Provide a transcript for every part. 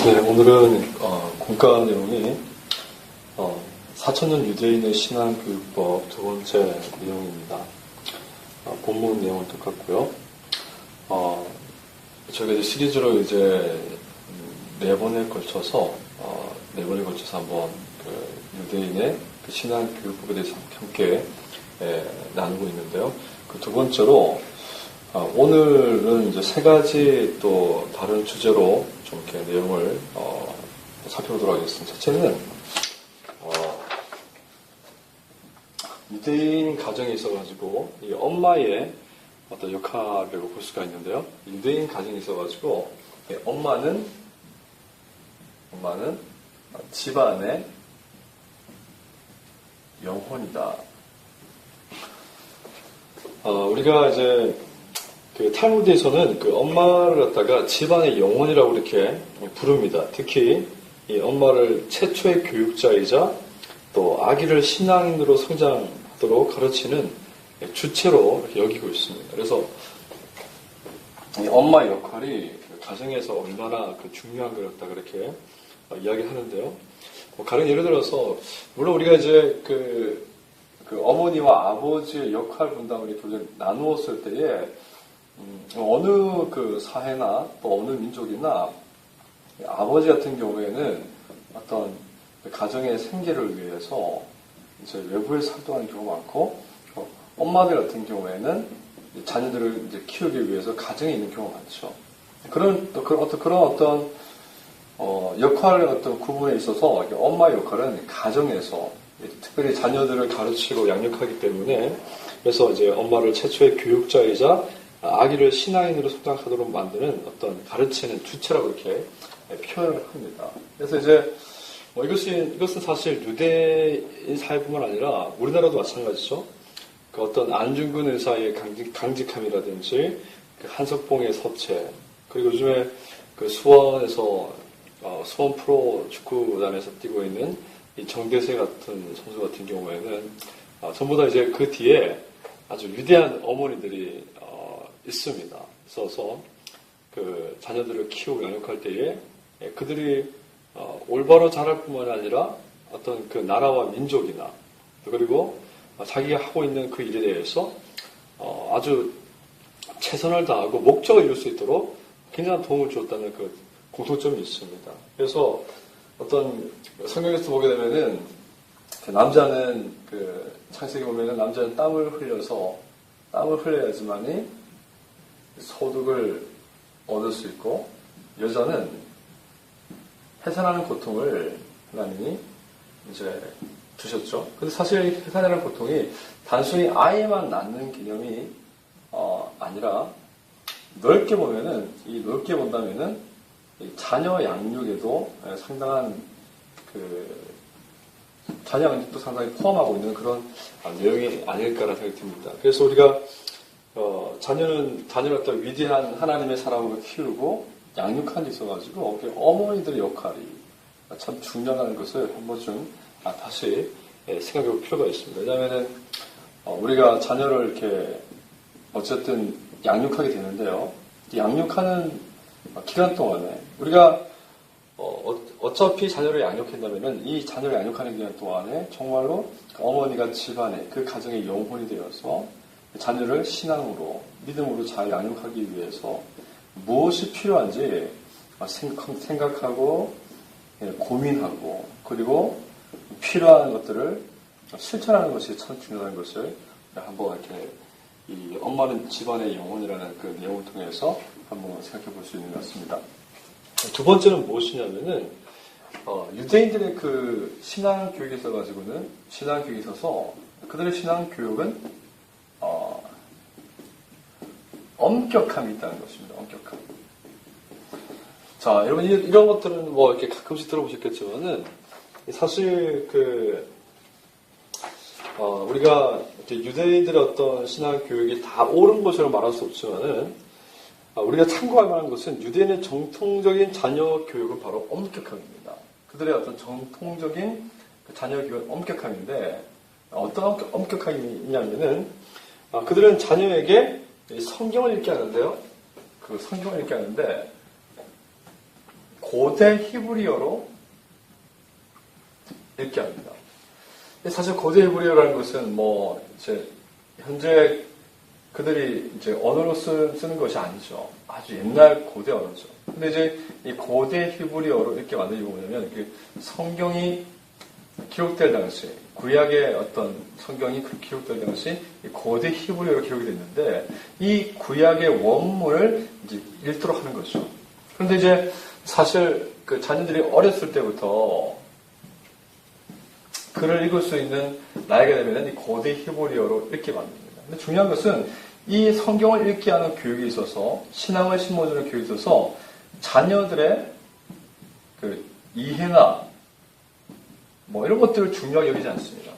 네, 오늘은 공과 내용이 4,000년 유대인의 신앙교육법 두 번째 내용입니다. 본문 내용은 똑같고요. 저희가 이제 시리즈로 이제 네 번에 걸쳐서 한번 그 유대인의 그 신앙교육법에 대해서 함께 나누고 있는데요. 그 두 번째로 오늘은 이제 세 가지 또 다른 주제로 좀 이렇게 내용을 살펴보도록 하겠습니다. 첫째는 유대인 가정에 있어가지고 이 엄마의 어떤 역할이라고 볼 수가 있는데요. 유대인 가정에 있어가지고 엄마는 집안의 영혼이다. 우리가 이제 그 탈무드에서는 그 엄마를 갖다가 집안의 영혼이라고 이렇게 부릅니다. 특히 이 엄마를 최초의 교육자이자 또 아기를 신앙인으로 성장하도록 가르치는 주체로 이렇게 여기고 있습니다. 그래서 이 엄마의 역할이 가정에서 얼마나 그 중요한 걸 갖다가 이렇게 이야기하는데요. 가령 예를 들어서 물론 우리가 이제 그 어머니와 아버지의 역할 분담을 이렇게 나누었을 때에 어느 그 사회나 또 어느 민족이나 아버지 같은 경우에는 어떤 가정의 생계를 위해서 이제 외부에서 활동하는 경우가 많고, 엄마들 같은 경우에는 자녀들을 이제 키우기 위해서 가정에 있는 경우가 많죠. 그런 어떤 역할의 어떤 구분에 있어서 엄마의 역할은 가정에서 특별히 자녀들을 가르치고 양육하기 때문에, 그래서 이제 엄마를 최초의 교육자이자 아기를 신앙인으로 성장하도록 만드는 어떤 가르치는 주체라고 이렇게 표현을 합니다. 그래서 이제 이것은 사실 유대인 사회뿐만 아니라 우리나라도 마찬가지죠. 그 어떤 안중근 의사의 강직함이라든지 그 한석봉의 서체, 그리고 요즘에 그 수원 프로 축구단에서 뛰고 있는 이 정대세 같은 선수 같은 경우에는 전부 다 이제 그 뒤에 아주 위대한 어머니들이 있습니다. 있어서 그 자녀들을 키우고 양육할 때에 그들이 올바로 자랄 뿐만 아니라 어떤 그 나라와 민족이나 그리고 자기가 하고 있는 그 일에 대해서 아주 최선을 다하고 목적을 이룰 수 있도록 굉장한 도움을 주었다는 그 공통점이 있습니다. 그래서 어떤 성경에서 보게 되면은 남자는 그 창세기 보면은 남자는 땀을 흘려야지만이 소득을 얻을 수 있고, 여자는 해산하는 고통을 하나님이 이제 주셨죠. 근데 사실 해산하는 고통이 단순히 아이만 낳는 개념이 아니라 넓게 본다면은 이 자녀 양육에도 상당한 자녀 양육도 상당히 포함하고 있는 그런 내용이 아닐까라는 생각이 듭니다. 그래서 우리가 자녀를 갖다 위대한 하나님의 사람으로 키우고 양육한 데 있어가지고 어머니들의 역할이 참 중요하다는 것을 한 번쯤 다시 생각해 볼 필요가 있습니다. 왜냐하면은 우리가 자녀를 이렇게 어쨌든 양육하게 되는데요. 양육하는 기간 동안에 우리가 어차피 자녀를 양육한다면은 이 자녀를 양육하는 기간 동안에 정말로 어머니가 집안에 그 가정의 영혼이 되어서 자녀를 신앙으로 믿음으로 잘 양육하기 위해서 무엇이 필요한지 생각하고 고민하고 그리고 필요한 것들을 실천하는 것이 참 중요한 것을 한번 이렇게 이 엄마는 집안의 영혼이라는 그 내용을 통해서 한번 생각해 볼 수 있는 것 같습니다. 두 번째는 무엇이냐면은 유대인들의 그 신앙 교육에 있어서 그들의 신앙 교육은 엄격함이 있다는 것입니다. 엄격함. 자, 여러분 이런 것들은 이렇게 가끔씩 들어보셨겠지만은 사실 우리가 유대인들의 어떤 신앙 교육이 다 옳은 것이라고 말할 수 없지만은 우리가 참고할 만한 것은 유대인의 정통적인 자녀 교육은 바로 엄격함입니다. 그들의 어떤 정통적인 자녀 교육은 엄격함인데 어떤 엄격함이 있냐면은 그들은 자녀에게 성경을 읽게 하는데요. 그 성경을 읽게 하는데 고대 히브리어로 읽게 합니다. 사실 고대 히브리어라는 것은 뭐 이제 현재 그들이 이제 언어로 쓰는 것이 아니죠. 아주 옛날 고대 언어죠. 근데 이제 이 고대 히브리어로 읽게 만든 이유가 뭐냐면 그 성경이 기록될 당시, 구약의 어떤 성경이 기록될 당시 고대 히브리어로 기록이 됐는데 이 구약의 원문을 이제 읽도록 하는 거죠. 그런데 이제 사실 그 자녀들이 어렸을 때부터 글을 읽을 수 있는 나이가 되면 이 고대 히브리어로 읽게 만듭니다. 근데 중요한 것은 이 성경을 읽게 하는 교육에 있어서 신앙을 심어주는 교육에 있어서 자녀들의 그 이해나 뭐 이런 것들을 중요하게 여기지 않습니다.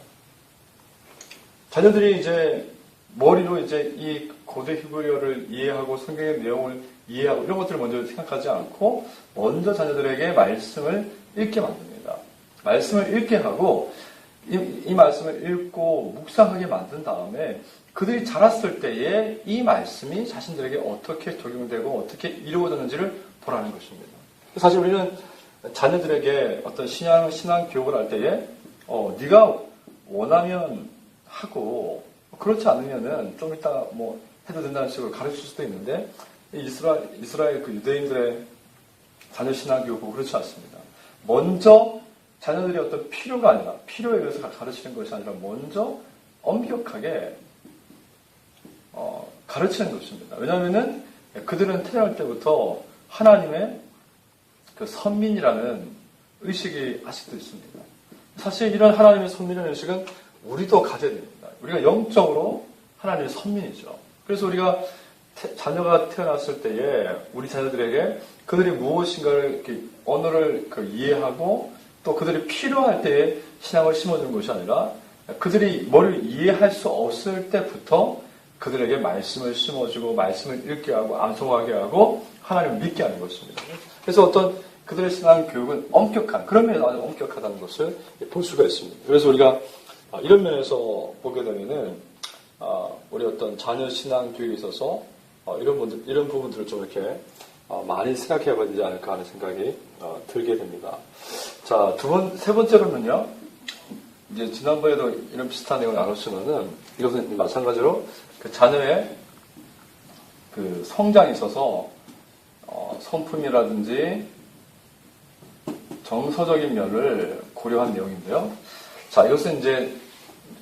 자녀들이 이제 머리로 이제 이 고대 히브리어를 이해하고 성경의 내용을 이해하고 이런 것들을 먼저 생각하지 않고 먼저 자녀들에게 말씀을 읽게 만듭니다. 말씀을 읽게 하고 이 말씀을 읽고 묵상하게 만든 다음에 그들이 자랐을 때에 이 말씀이 자신들에게 어떻게 적용되고 어떻게 이루어졌는지를 보라는 것입니다. 사실 우리는 자녀들에게 어떤 신앙 교육을 할 때에 네가 원하면 하고 그렇지 않으면은 좀 이따 뭐 해도 된다는 식으로 가르칠 수도 있는데 이스라엘 그 유대인들의 자녀 신앙 교육은 그렇지 않습니다. 먼저 자녀들이 어떤 필요가 아니라 필요에 의해서 가르치는 것이 아니라 먼저 엄격하게 가르치는 것입니다. 왜냐하면은 그들은 태어날 때부터 하나님의 그 선민이라는 의식이 아직도 있습니다. 사실 이런 하나님의 선민이라는 의식은 우리도 가져야 됩니다. 우리가 영적으로 하나님의 선민이죠. 그래서 우리가 자녀가 태어났을 때에 우리 자녀들에게 그들이 무엇인가를 이렇게 언어를 이해하고 또 그들이 필요할 때에 신앙을 심어주는 것이 아니라 그들이 머리를 이해할 수 없을 때부터 그들에게 말씀을 심어주고 말씀을 읽게 하고 암송하게 하고 하나님을 믿게 하는 것입니다. 그래서 어떤 그들의 신앙 교육은 엄격한 그런 면에서 아주 엄격하다는 것을 볼 수가 있습니다. 그래서 우리가 이런 면에서 보게 되면은 우리 어떤 자녀 신앙 교육에 있어서 이런 부분들을 좀 이렇게 많이 생각해봐야 되지 않을까 하는 생각이 들게 됩니다. 자, 세 번째로는요. 이제 지난번에도 이런 비슷한 내용을 나눴지만은 이것은 마찬가지로 그 자녀의 그 성장에 있어서 성품이라든지 정서적인 면을 고려한 내용인데요. 자, 이것은 이제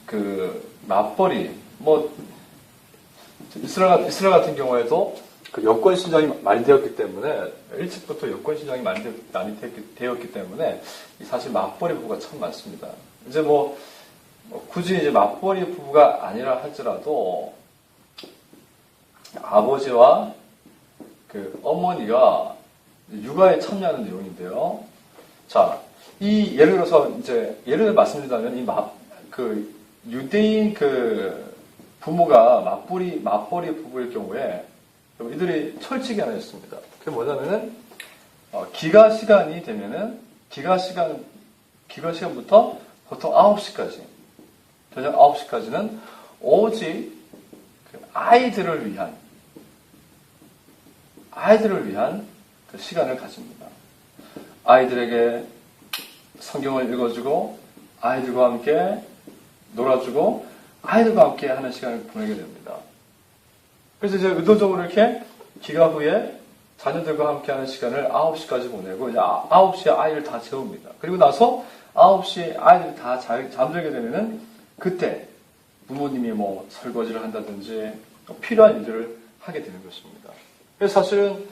그 맞벌이 이스라엘 같은 경우에도 그 여권 신장이 많이 되었기 때문에 일찍부터 여권 신장이 많이 되었기 때문에 사실 맞벌이 부부가 참 많습니다. 이제 굳이 이제 맞벌이 부부가 아니라 할지라도 아버지와 그 어머니가 육아에 참여하는 내용인데요. 자, 예를 들어서 예를 말씀드리자면 그 유대인 그 부모가 맞벌이 부부일 경우에 이들이 철칙이 하나 있습니다. 그게 뭐냐면은 기가 시간이 되면은 기가 시간부터 보통 9시까지 저녁 9시까지는 오직 그 아이들을 위한 그 시간을 가집니다. 아이들에게 성경을 읽어주고 아이들과 함께 놀아주고 아이들과 함께 하는 시간을 보내게 됩니다. 그래서 이제 의도적으로 이렇게 기가 후에 자녀들과 함께 하는 시간을 9시까지 보내고 이제 9시에 아이를 다 재웁니다. 그리고 나서 9시에 아이들이 다 잠들게 되면은 그때 부모님이 설거지를 한다든지 필요한 일들을 하게 되는 것입니다. 그래서 사실은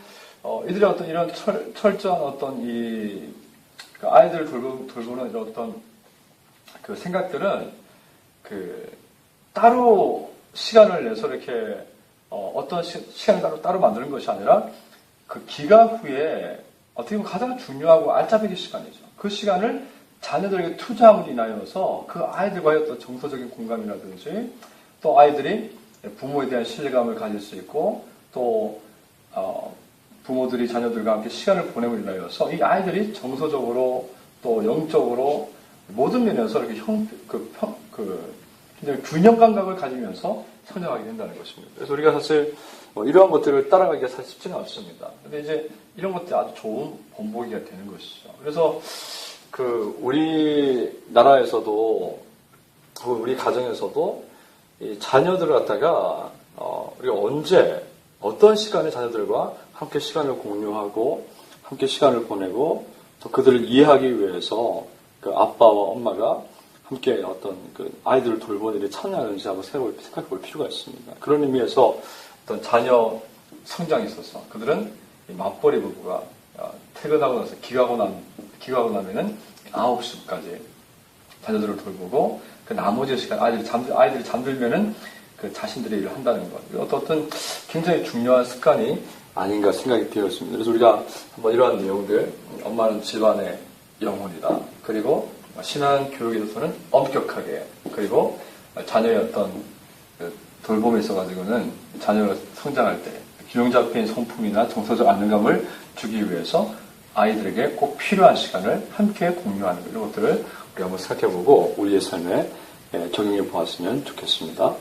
이들의 어떤 이런 철저한 어떤 그 아이들을 돌보는 이런 어떤 그 생각들은 따로 시간을 내서 이렇게 어떤 시간을 따로 만드는 것이 아니라 그 기가 후에 어떻게 보면 가장 중요하고 알짜배기 시간이죠. 그 시간을 자녀들에게 투자함으로 인하여서 그 아이들과의 어떤 정서적인 공감이라든지 또 아이들이 부모에 대한 신뢰감을 가질 수 있고 또 부모들이 자녀들과 함께 시간을 보내고 인하여서 이 아이들이 정서적으로 또 영적으로 모든 면에서 이렇게 굉장히 균형 감각을 가지면서 성장하게 된다는 것입니다. 그래서 우리가 사실 이러한 것들을 따라가기가 사실 쉽지는 않습니다. 근데 이제 이런 것들이 아주 좋은 본보기가 되는 것이죠. 그래서 우리나라에서도 우리 가정에서도 이 자녀들을 갖다가 우리가 언제 어떤 시간에 자녀들과 함께 시간을 공유하고 함께 시간을 보내고 또 그들을 이해하기 위해서 그 아빠와 엄마가 함께 어떤 그 아이들을 돌보는 일에 참여하는지 한번 생각해 볼 필요가 있습니다. 그런 의미에서 어떤 자녀 성장에 있어서 그들은 이 맞벌이 부부가 퇴근하고 나서 기가고 나면은 9시까지 자녀들을 돌보고 그 나머지 시간 아이들이 잠들면은 그 자신들의 일을 한다는 것. 어떤 굉장히 중요한 습관이 아닌가 생각이 되었습니다. 그래서 우리가 한번 이러한 내용들, 엄마는 집안의 영혼이다. 그리고 신앙 교육에 있어서는 엄격하게, 그리고 자녀의 어떤 돌봄에 있어가지고는 자녀가 성장할 때 균형 잡힌 성품이나 정서적 안정감을 주기 위해서 아이들에게 꼭 필요한 시간을 함께 공유하는 이런 것들을 우리가 한번 생각해보고 우리의 삶에 적용해 보았으면 좋겠습니다.